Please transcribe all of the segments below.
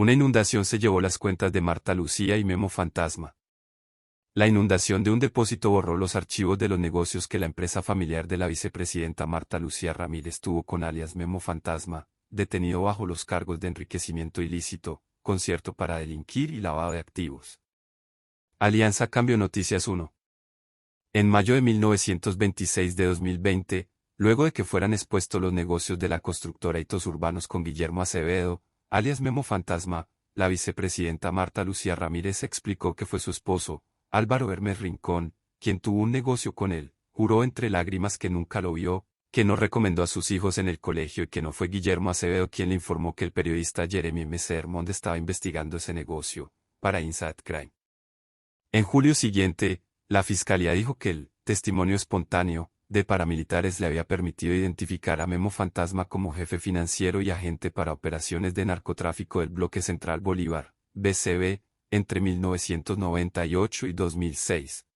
Una inundación se llevó las cuentas de Marta Lucía y Memo Fantasma. La inundación de un depósito borró los archivos de los negocios que la empresa familiar de la vicepresidenta Marta Lucía Ramírez tuvo con alias Memo Fantasma, detenido bajo los cargos de enriquecimiento ilícito, concierto para delinquir y lavado de activos. Alianza Cambio Noticias 1. En mayo de 1926 de 2020, luego de que fueran expuestos los negocios de la constructora Hitos Urbanos con Guillermo Acevedo, alias Memo Fantasma, la vicepresidenta Marta Lucía Ramírez explicó que fue su esposo, Álvaro Hermes Rincón, quien tuvo un negocio con él, juró entre lágrimas que nunca lo vio, que no recomendó a sus hijos en el colegio y que no fue Guillermo Acevedo quien le informó que el periodista Jeremy M. Sermond estaba investigando ese negocio, para Inside Crime. En julio siguiente, la fiscalía dijo que el testimonio espontáneo de paramilitares le había permitido identificar a Memo Fantasma como jefe financiero y agente para operaciones de narcotráfico del Bloque Central Bolívar, BCB, entre 1998 y 2006.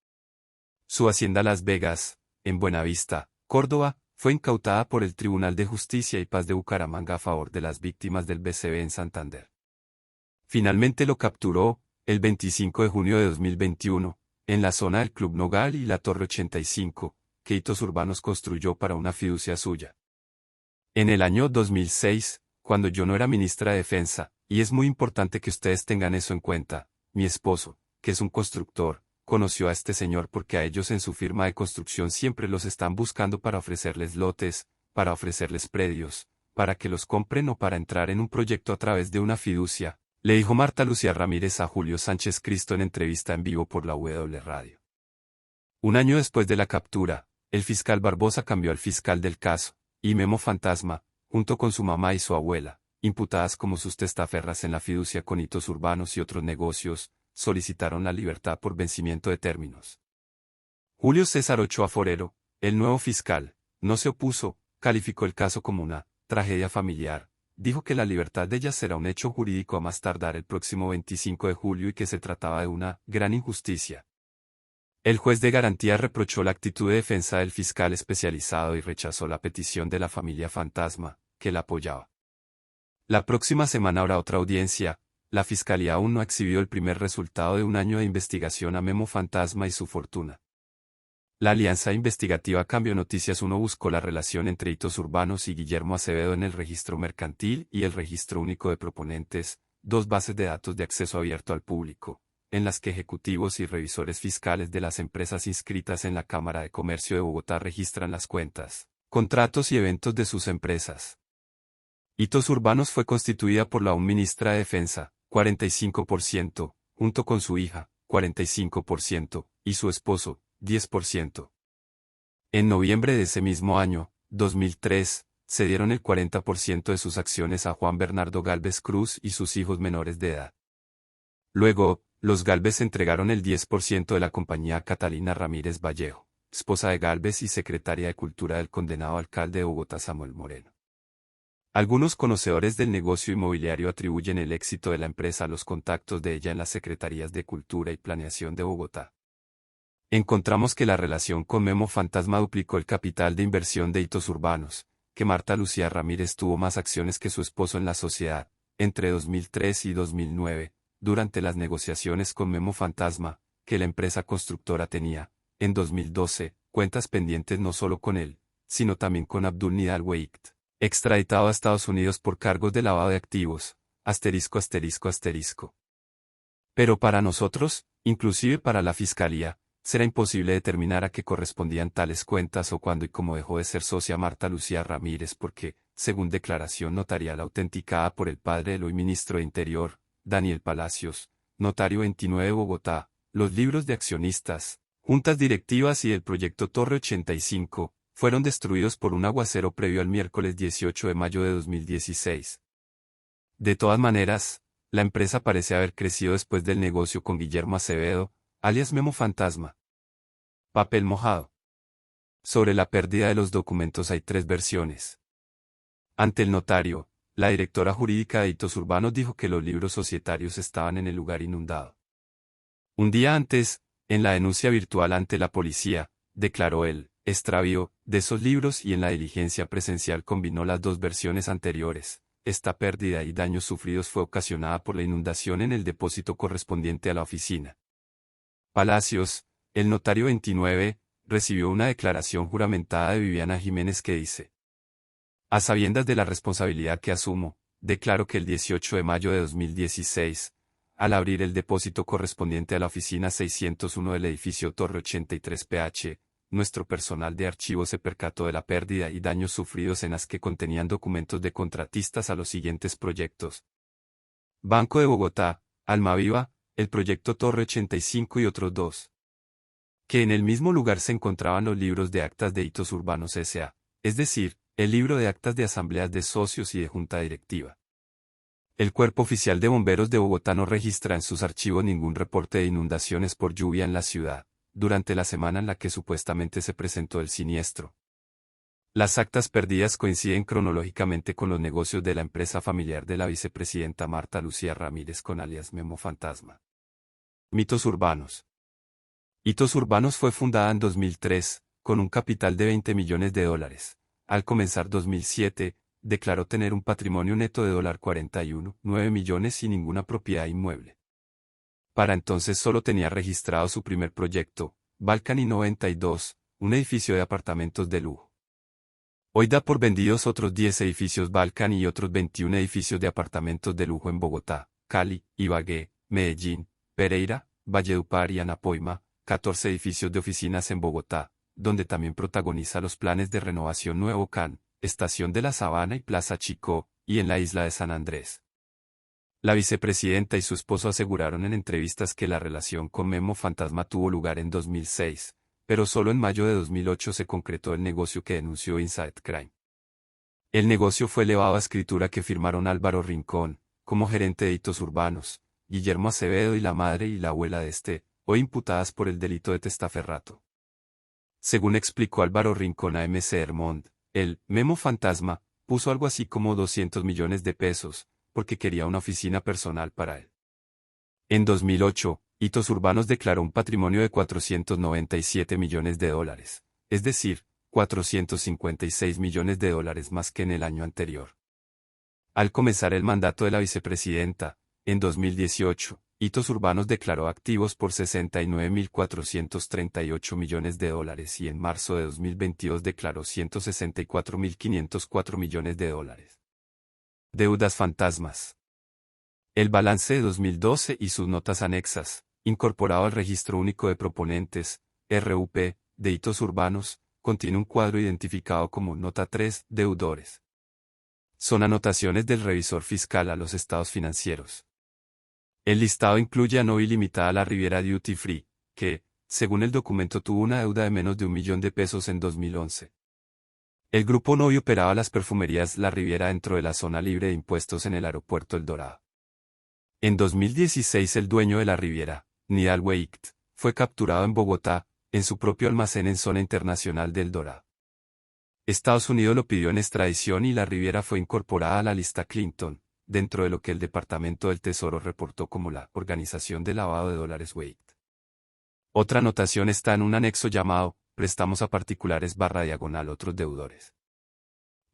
Su hacienda Las Vegas, en Buenavista, Córdoba, fue incautada por el Tribunal de Justicia y Paz de Bucaramanga a favor de las víctimas del BCB en Santander. Finalmente lo capturó, el 25 de junio de 2021, en la zona del Club Nogal y la Torre 85, que Hitos Urbanos construyó para una fiducia suya. En el año 2006, cuando yo no era ministra de Defensa, y es muy importante que ustedes tengan eso en cuenta, mi esposo, que es un constructor, conoció a este señor porque a ellos en su firma de construcción siempre los están buscando para ofrecerles lotes, para ofrecerles predios, para que los compren o para entrar en un proyecto a través de una fiducia, le dijo Marta Lucía Ramírez a Julio Sánchez Cristo en entrevista en vivo por la W Radio. Un año después de la captura, el fiscal Barbosa cambió al fiscal del caso, y Memo Fantasma, junto con su mamá y su abuela, imputadas como sus testaferras en la fiducia con Hitos Urbanos y otros negocios, solicitaron la libertad por vencimiento de términos. Julio César Ochoa Forero, el nuevo fiscal, no se opuso, calificó el caso como una tragedia familiar, dijo que la libertad de ellas será un hecho jurídico a más tardar el próximo 25 de julio y que se trataba de una gran injusticia. El juez de garantía reprochó la actitud de defensa del fiscal especializado y rechazó la petición de la familia Fantasma, que la apoyaba. La próxima semana habrá otra audiencia. La Fiscalía aún no ha exhibido el primer resultado de un año de investigación a Memo Fantasma y su fortuna. La Alianza Investigativa Cambio Noticias 1 buscó la relación entre Hitos Urbanos y Guillermo Acevedo en el Registro Mercantil y el Registro Único de Proponentes, dos bases de datos de acceso abierto al público, en las que ejecutivos y revisores fiscales de las empresas inscritas en la Cámara de Comercio de Bogotá registran las cuentas, contratos y eventos de sus empresas. Hitos Urbanos fue constituida por la aún ministra de Defensa, 45%, junto con su hija, 45%, y su esposo, 10%. En noviembre de ese mismo año, 2003, cedieron el 40% de sus acciones a Juan Bernardo Gálvez Cruz y sus hijos menores de edad. Luego, los Gálvez entregaron el 10% de la compañía a Catalina Ramírez Vallejo, esposa de Gálvez y secretaria de Cultura del condenado alcalde de Bogotá Samuel Moreno. Algunos conocedores del negocio inmobiliario atribuyen el éxito de la empresa a los contactos de ella en las Secretarías de Cultura y Planeación de Bogotá. Encontramos que la relación con Memo Fantasma duplicó el capital de inversión de Hitos Urbanos, que Marta Lucía Ramírez tuvo más acciones que su esposo en la sociedad, entre 2003 y 2009, durante las negociaciones con Memo Fantasma, que la empresa constructora tenía, en 2012, cuentas pendientes no solo con él, sino también con Abdul Nidal Weicht, extraditado a Estados Unidos por cargos de lavado de activos, ****. Pero para nosotros, inclusive para la Fiscalía, será imposible determinar a qué correspondían tales cuentas o cuándo y cómo dejó de ser socia Marta Lucía Ramírez porque, según declaración notarial autenticada por el padre del hoy ministro de Interior, Daniel Palacios, notario 29 de Bogotá, los libros de accionistas, juntas directivas y el proyecto Torre 85, fueron destruidos por un aguacero previo al miércoles 18 de mayo de 2016. De todas maneras, la empresa parece haber crecido después del negocio con Guillermo Acevedo, alias Memo Fantasma. Papel mojado. Sobre la pérdida de los documentos hay tres versiones. Ante el notario, la directora jurídica de Hitos Urbanos dijo que los libros societarios estaban en el lugar inundado. Un día antes, en la denuncia virtual ante la policía, declaró el extravío de esos libros y en la diligencia presencial combinó las dos versiones anteriores, esta pérdida y daños sufridos fue ocasionada por la inundación en el depósito correspondiente a la oficina. Palacios, el notario 29, recibió una declaración juramentada de Viviana Jiménez que dice: a sabiendas de la responsabilidad que asumo, declaro que el 18 de mayo de 2016, al abrir el depósito correspondiente a la oficina 601 del edificio Torre 83 PH, nuestro personal de archivo se percató de la pérdida y daños sufridos en las que contenían documentos de contratistas a los siguientes proyectos: Banco de Bogotá, Almaviva, el proyecto Torre 85 y otros dos. Que en el mismo lugar se encontraban los libros de actas de hitos urbanos S.A., es decir, el libro de actas de asambleas de socios y de junta directiva. El Cuerpo Oficial de Bomberos de Bogotá no registra en sus archivos ningún reporte de inundaciones por lluvia en la ciudad, durante la semana en la que supuestamente se presentó el siniestro. Las actas perdidas coinciden cronológicamente con los negocios de la empresa familiar de la vicepresidenta Marta Lucía Ramírez con alias Memo Fantasma. Mitos urbanos. Hitos Urbanos fue fundada en 2003, con un capital de $20 millones. Al comenzar 2007, declaró tener un patrimonio neto de $41,9 millones y ninguna propiedad inmueble. Para entonces solo tenía registrado su primer proyecto, Balcani 92, un edificio de apartamentos de lujo. Hoy da por vendidos otros 10 edificios Balcani y otros 21 edificios de apartamentos de lujo en Bogotá, Cali, Ibagué, Medellín, Pereira, Valledupar y Anapoima, 14 edificios de oficinas en Bogotá, donde también protagoniza los planes de renovación Nuevo Can, Estación de la Sabana y Plaza Chicó, y en la isla de San Andrés. La vicepresidenta y su esposo aseguraron en entrevistas que la relación con Memo Fantasma tuvo lugar en 2006, pero solo en mayo de 2008 se concretó el negocio que denunció Inside Crime. El negocio fue elevado a escritura que firmaron Álvaro Rincón, como gerente de hitos urbanos, Guillermo Acevedo y la madre y la abuela de este, hoy imputadas por el delito de testaferrato. Según explicó Álvaro Rincón a MC Hermond, el Memo Fantasma puso algo así como 200 millones de pesos, porque quería una oficina personal para él. En 2008, Hitos Urbanos declaró un patrimonio de $497 millones, es decir, $456 millones más que en el año anterior. Al comenzar el mandato de la vicepresidenta, en 2018, Hitos Urbanos declaró activos por $69.438 millones y en marzo de 2022 declaró $164.504 millones. Deudas fantasmas. El balance de 2012 y sus notas anexas, incorporado al Registro Único de Proponentes, RUP, de Hitos Urbanos, contiene un cuadro identificado como Nota 3, Deudores. Son anotaciones del revisor fiscal a los estados financieros. El listado incluye a Novi Limitada La Riviera Duty Free, que, según el documento, tuvo una deuda de menos de $1 millón en 2011. El grupo Novi operaba las perfumerías La Riviera dentro de la zona libre de impuestos en el aeropuerto El Dorado. En 2016 el dueño de La Riviera, Nidal Weicht, fue capturado en Bogotá, en su propio almacén en zona internacional del Dorado. Estados Unidos lo pidió en extradición y La Riviera fue incorporada a la lista Clinton, dentro de lo que el Departamento del Tesoro reportó como la Organización de Lavado de Dólares Weight. Otra anotación está en un anexo llamado Préstamos a particulares / otros deudores.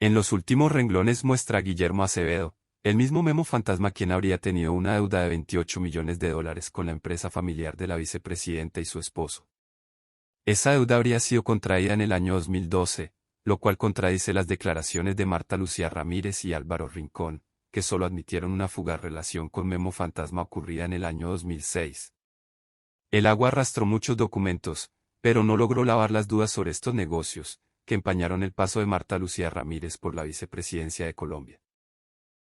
En los últimos renglones muestra a Guillermo Acevedo, el mismo Memo Fantasma quien habría tenido una deuda de $28 millones con la empresa familiar de la vicepresidenta y su esposo. Esa deuda habría sido contraída en el año 2012, lo cual contradice las declaraciones de Marta Lucía Ramírez y Álvaro Rincón, que solo admitieron una fugaz relación con Memo Fantasma ocurrida en el año 2006. El agua arrastró muchos documentos, pero no logró lavar las dudas sobre estos negocios, que empañaron el paso de Marta Lucía Ramírez por la vicepresidencia de Colombia.